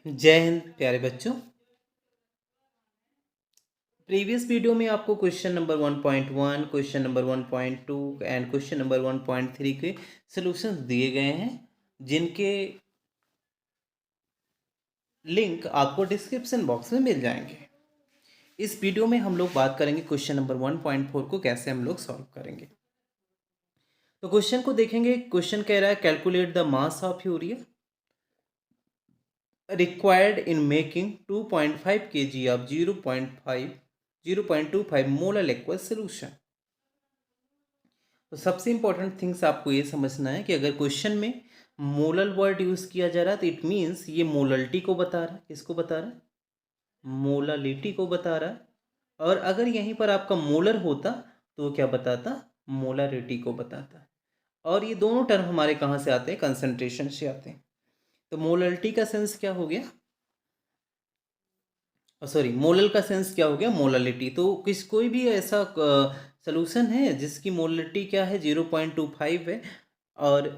जय हिंद प्यारे बच्चों। प्रीवियस वीडियो में आपको question number 1.1, question number 1.2 and question number 1.3 के सॉल्यूशंस दिए गए हैं, जिनके लिंक आपको डिस्क्रिप्शन बॉक्स में मिल जाएंगे। इस वीडियो में हम लोग बात करेंगे क्वेश्चन नंबर 1.4 को कैसे हम लोग सॉल्व करेंगे। तो क्वेश्चन को देखेंगे। क्वेश्चन कह रहा है calculate the mass of urea required in making 2.5 kg of 0.25 molar liquid solution. तो सबसे इंपॉर्टेंट थिंग्स आपको ये समझना है कि अगर क्वेश्चन में मोलर वर्ड यूज किया जा रहा है तो इट मीन्स ये मोलरिटी को बता रहा है। किसको बता रहा है? मोलरिटी को बता रहा है। और अगर यहीं पर आपका मोलर होता तो वो क्या बताता? मोलरिटी को बताता। और ये दोनों टर्म हमारे कहाँ से आते हैं? कंसंट्रेशन से आते हैं। तो मोलरिटी का सेंस क्या हो गया? सॉरी, मोलल का सेंस क्या हो गया? मोललिटी। तो कोई भी ऐसा सोल्यूशन है जिसकी मोललिटी क्या है? 0.25 है। और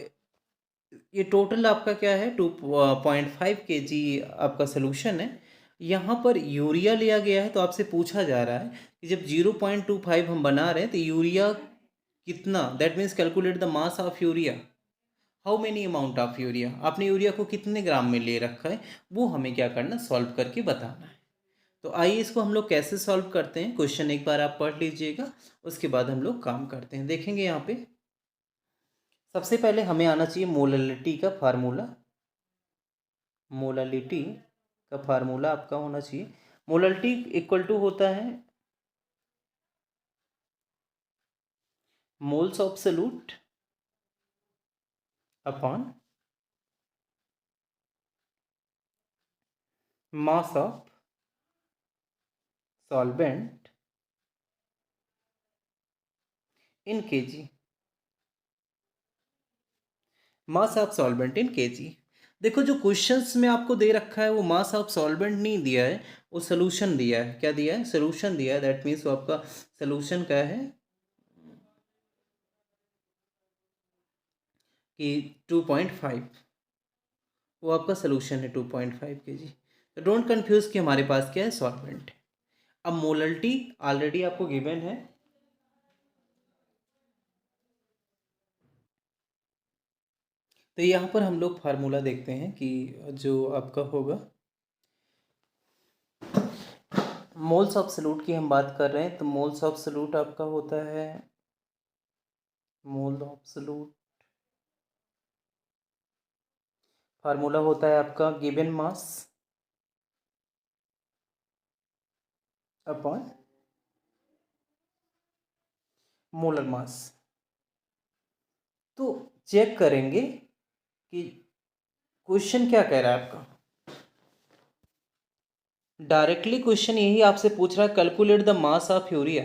ये टोटल आपका क्या है? 2.5 kg आपका सोल्यूशन है। यहाँ पर यूरिया लिया गया है तो आपसे पूछा जा रहा है कि जब 0.25 हम बना रहे हैं तो यूरिया कितना, that means calculate the mass of urea. How many amount of urea, आपने यूरिया को कितने ग्राम में ले रखा है, वो हमें क्या करना? सॉल्व करके बताना है। तो आइए इसको हम लोग कैसे सॉल्व करते हैं। क्वेश्चन एक बार आप पढ़ लीजिएगा, उसके बाद हम लोग काम करते हैं। देखेंगे यहाँ पे सबसे पहले हमें आना चाहिए मोललिटी का फार्मूला। मोललिटी का फार्मूला आपका होना चाहिए। मोललिटी इक्वल टू होता है moles of solute upon mass of solvent in KG. Mass of solvent in KG. देखो, जो क्वेश्चंस में आपको दे रखा है वो मास ऑफ सॉल्वेंट नहीं दिया है, वो सोल्यूशन दिया है। क्या दिया है? सोल्यूशन दिया है। दैट मीन्स वो आपका सोल्यूशन क्या है कि 2.5, वो आपका सोल्यूशन है 2.5 kg। तो डोंट कंफ्यूज कि हमारे पास क्या है? सॉल्वेंट है। अब मोलरिटी ऑलरेडी आपको गिवन है। तो यहाँ पर हम लोग फार्मूला देखते हैं कि जो आपका होगा मोल्स ऑफ सॉल्यूट की हम बात कर रहे हैं। तो मोल्स ऑफ सॉल्यूट आपका होता है मोल ऑफ सॉल्यूट, फार्मूला होता है आपका given mass upon molar mass. तो चेक करेंगे कि क्वेश्चन क्या कह रहा है आपका। डायरेक्टली क्वेश्चन यही आपसे पूछ रहा है calculate the mass of urea.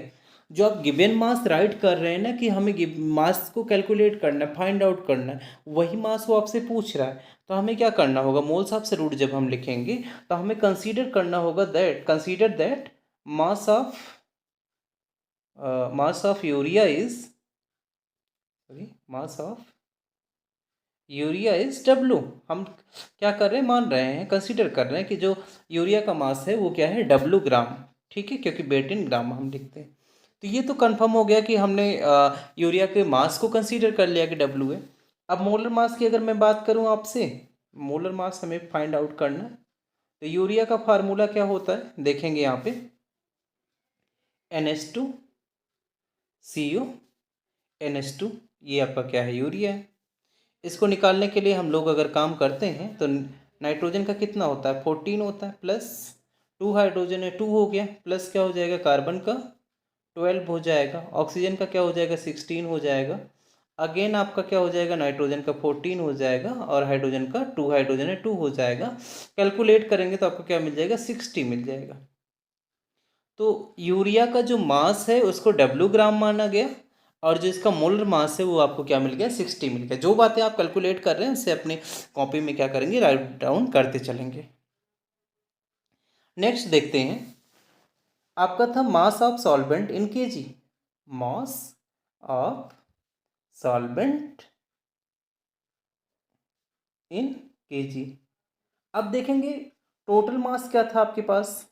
जो आप गिवन मास राइट कर रहे हैं ना कि हमें मास को कैलकुलेट करना है, फाइंड आउट करना है, वही मास वो आपसे पूछ रहा है। तो हमें क्या करना होगा? मोल्स ऑफ सॉल्यूट जब हम लिखेंगे तो हमें consider that mass of urea is sorry mass of urea is W. हम क्या कर रहे हैं? मान रहे हैं, कंसीडर कर रहे हैं कि जो यूरिया का मास है वो क्या है? डब्लू ग्राम। ठीक है, क्योंकि वेट इन ग्राम हम लिखते हैं। तो ये तो कंफर्म हो गया कि हमने यूरिया के मास को कंसीडर कर लिया कि डब्लू है। अब मोलर मास की अगर मैं बात करूं आपसे, मोलर मास हमें फाइंड आउट करना है। तो यूरिया का फार्मूला क्या होता है? देखेंगे यहाँ पे NH2CO NH2, ये आपका क्या है? यूरिया है। इसको निकालने के लिए हम लोग अगर काम करते हैं तो नाइट्रोजन का कितना होता है? 14 होता है, प्लस 2 हाइड्रोजन है, 2 हो गया, प्लस क्या हो जाएगा? कार्बन का 12 हो जाएगा, ऑक्सीजन का क्या हो जाएगा? 16 हो जाएगा। अगेन आपका क्या हो जाएगा? नाइट्रोजन का 14 हो जाएगा और हाइड्रोजन का 2, हाइड्रोजन है 2 हो जाएगा। कैलकुलेट करेंगे तो आपको क्या मिल जाएगा? 60 मिल जाएगा। तो यूरिया का जो मास है उसको डब्ल्यू ग्राम माना गया, और जो इसका मोलर मास है वो आपको क्या मिल गया? 60 मिल गया। जो बातें आप कैलकुलेट कर रहे हैं उसे अपनी कॉपी में क्या करेंगे? राइट डाउन करते चलेंगे। नेक्स्ट देखते हैं, आपका था mass of solvent in KG. Mass of solvent in KG. अब देखेंगे टोटल मास क्या था आपके पास?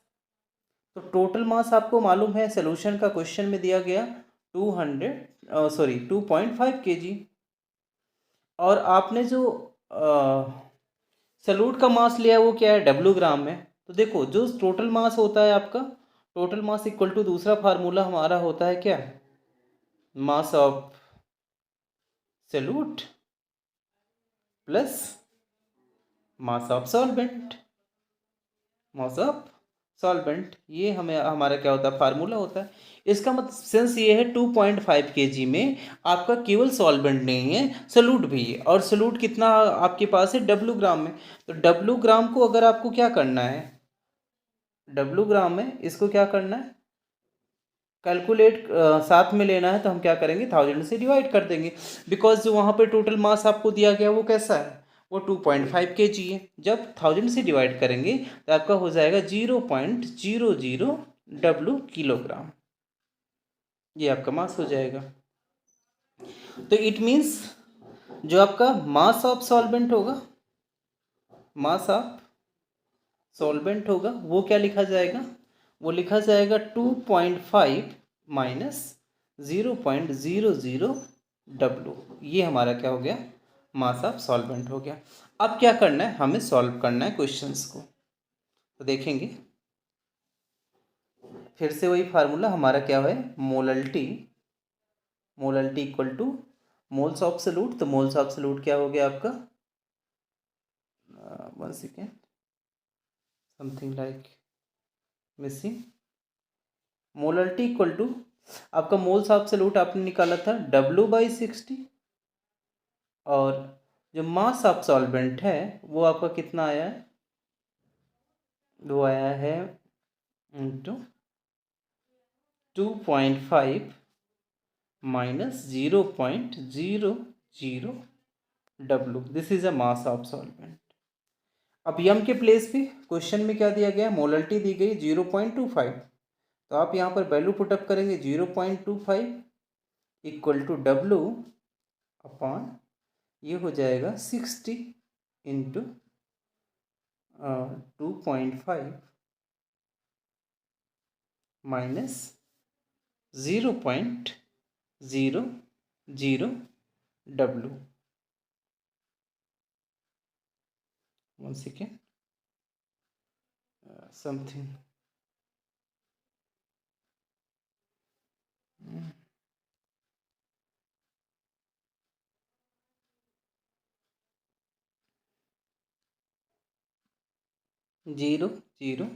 तो टोटल मास आपको मालूम है, सोल्यूशन का क्वेश्चन में दिया गया 2.5 kg। और आपने जो सल्यूट का मास लिया है वो क्या है, डब्ल्यू ग्राम में। तो देखो जो टोटल मास होता है आपका, टोटल मास इक्वल टू दूसरा फार्मूला हमारा होता है क्या, mass of solute plus mass of solvent, mass of solvent, ये हमें हमारा क्या होता है, फार्मूला होता है। इसका मतलब सेंस ये है 2.5 kg में आपका केवल सॉल्वेंट नहीं है, सल्यूट भी है। और सल्यूट कितना आपके पास है, डब्ल्यू ग्राम में। तो डब्ल्यू ग्राम को अगर आपको क्या करना है, डब्ल्यू ग्राम में इसको क्या करना है, कैलकुलेट साथ में लेना है, तो हम क्या करेंगे, 1000 से डिवाइड कर देंगे। बिकॉज जो वहाँ पे टोटल मास आपको दिया गया वो कैसा है, वो 2.5 kg है। जब 1000 से डिवाइड करेंगे तो आपका हो जाएगा 0.00 डब्ल्यू किलोग्राम, ये आपका मास हो जाएगा। तो इट मीन्स जो आपका मास ऑफ सॉल्वेंट होगा, मास ऑफ सॉल्वेंट होगा, वो क्या लिखा जाएगा, वो लिखा जाएगा 2.5 माइनस 0.00 डब्ल्यू। ये हमारा क्या हो गया, मास ऑफ सॉल्वेंट हो गया। अब क्या करना है, हमें सॉल्व करना है क्वेश्चंस को। तो देखेंगे फिर से वही फार्मूला हमारा क्या है, molality, molality equal to moles of solute. तो मोल्स ऑफ सॉल्यूट क्या हो गया आपका, 1 second, something like missing, molality equal to आपका मोल्स ऑफ सॉल्यूट आपने निकाला था W/60, और जो मास ऑफ सॉल्वेंट है वो आपका कितना आया है, वो आया है into 2.5 minus 0.00 W, this is a mass of solvent. अब यम के प्लेस पे क्वेश्चन में क्या दिया गया, मोलल्टी दी गई 0.25, तो आप यहाँ पर वैल्यू पुटअप करेंगे 0.25 इक्वल टू डब्ल्यू अपॉन, ये हो जाएगा 60 into 2.5 minus 0.00 W. One second, something, zero zero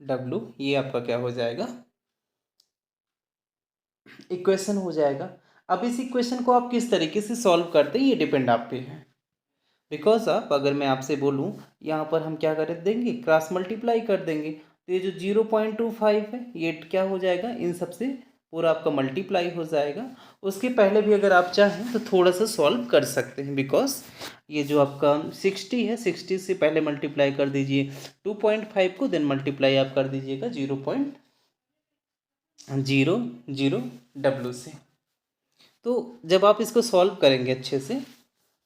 W, ये आपका क्या हो जाएगा, इक्वेशन हो जाएगा। अब इस इक्वेशन को आप किस तरीके से सॉल्व करते हैं ये डिपेंड आप पे है। बिकॉज आप, अगर मैं आपसे बोलूँ यहाँ पर हम क्या कर देंगे, क्रॉस मल्टीप्लाई कर देंगे, तो ये जो 0.25 है ये क्या हो जाएगा, इन सबसे पूरा आपका मल्टीप्लाई हो जाएगा। उसके पहले भी अगर आप चाहें तो थोड़ा सा सॉल्व कर सकते हैं, बिकॉज ये जो आपका 60 है, 60 से पहले मल्टीप्लाई कर दीजिए 2.5 को, देन मल्टीप्लाई आप कर दीजिएगा 0.00 डब्ल्यू से। तो जब आप इसको सॉल्व करेंगे अच्छे से तो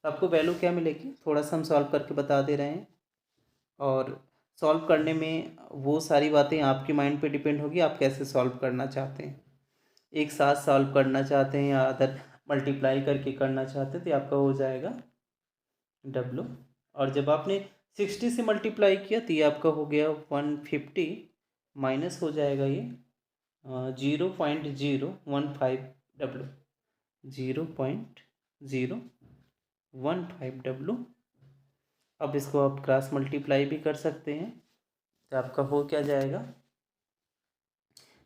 आपको वैल्यू क्या मिलेगी, थोड़ा सा हम सॉल्व करके बता दे रहे हैं। और सॉल्व करने में वो सारी बातें आपके माइंड पे डिपेंड होगी, आप कैसे सॉल्व करना चाहते हैं, एक साथ सॉल्व करना चाहते हैं या अदर मल्टीप्लाई करके करना चाहते हैं, तो आपका हो जाएगा डब्ल्यू। और जब आपने 60 से मल्टीप्लाई किया तो ये आपका हो गया 150, माइनस हो जाएगा ये 0.015 डब्ल्यू, 0.015 डब्ल्यू। अब इसको आप क्रॉस मल्टीप्लाई भी कर सकते हैं, तो आपका हो क्या जाएगा,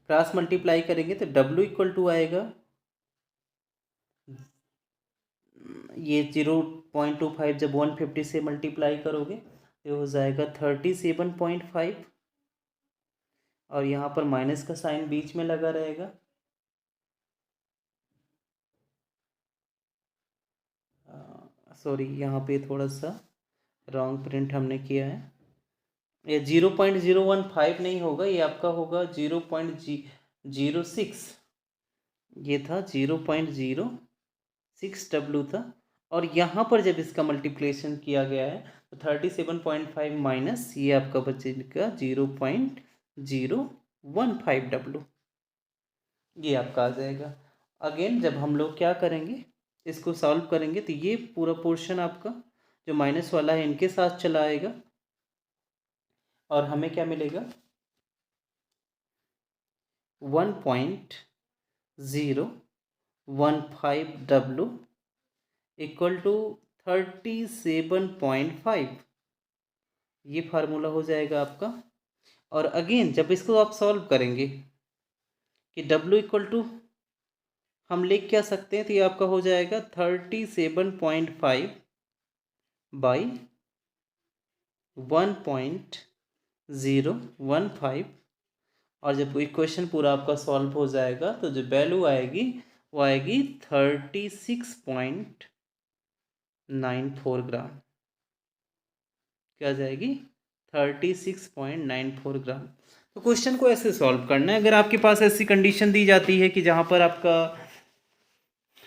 क्रॉस मल्टीप्लाई करेंगे तो डब्ल्यू इक्वल टू आएगा, ये 0.25 जब 150 से मल्टीप्लाई करोगे तो हो जाएगा 37.5, और यहाँ पर माइनस का साइन बीच में लगा रहेगा। सॉरी, यहाँ पे थोड़ा सा रॉन्ग प्रिंट हमने किया है, ये 0.015 नहीं होगा, ये आपका होगा 0.06, ये था 0.06 डब्ल्यू था, और यहाँ पर जब इसका मल्टीप्लिकेशन किया गया है तो 37.5 माइनस ये आपका बचेगा 0.015W, ये आपका आ जाएगा। अगेन जब हम लोग क्या करेंगे, इसको सॉल्व करेंगे तो ये पूरा पोर्शन आपका जो माइनस वाला है इनके साथ चला आएगा और हमें क्या मिलेगा 1.015W इक्वल टू 37.5, ये फार्मूला हो जाएगा आपका। और अगेन जब इसको आप सॉल्व करेंगे कि W इक्वल टू हम लिख क्या सकते हैं, तो ये आपका हो जाएगा 37.5 बाई 1.015, और जब इक्वेशन पूरा आपका सॉल्व हो जाएगा तो जो वैल्यू आएगी वो आएगी 36.94 ग्राम। क्या जाएगी 36.94 ग्राम। तो क्वेश्चन को ऐसे सॉल्व करना है। अगर आपके पास ऐसी कंडीशन दी जाती है कि जहाँ पर आपका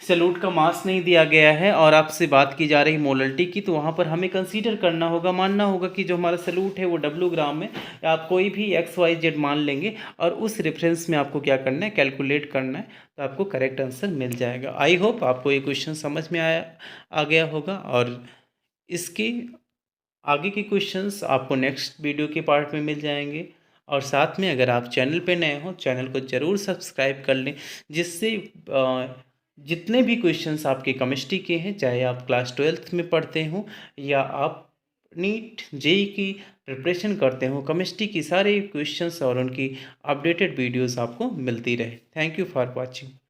सैल्यूट का मास नहीं दिया गया है और आपसे बात की जा रही मोलरिटी की, तो वहाँ पर हमें कंसीडर करना होगा, मानना होगा कि जो हमारा सैल्यूट है वो W ग्राम है, या आप कोई भी XYZ मान लेंगे और उस रेफरेंस में आपको क्या करना है, कैलकुलेट करना है, तो आपको करेक्ट आंसर मिल जाएगा। आई होप आपको ये क्वेश्चन समझ में आ गया होगा, और इसके आगे के क्वेश्चंस आपको नेक्स्ट वीडियो के पार्ट में मिल जाएंगे। और साथ में अगर आप चैनल पे नए हो, चैनल को ज़रूर सब्सक्राइब कर लें, जिससे जितने भी क्वेश्चंस आपके केमिस्ट्री के हैं, चाहे आप क्लास 12th में पढ़ते हो या आप नीट जेई की प्रिपरेशन करते हो, केमिस्ट्री की सारे क्वेश्चंस और उनकी अपडेटेड वीडियोस आपको मिलती रहे। Thank you for watching.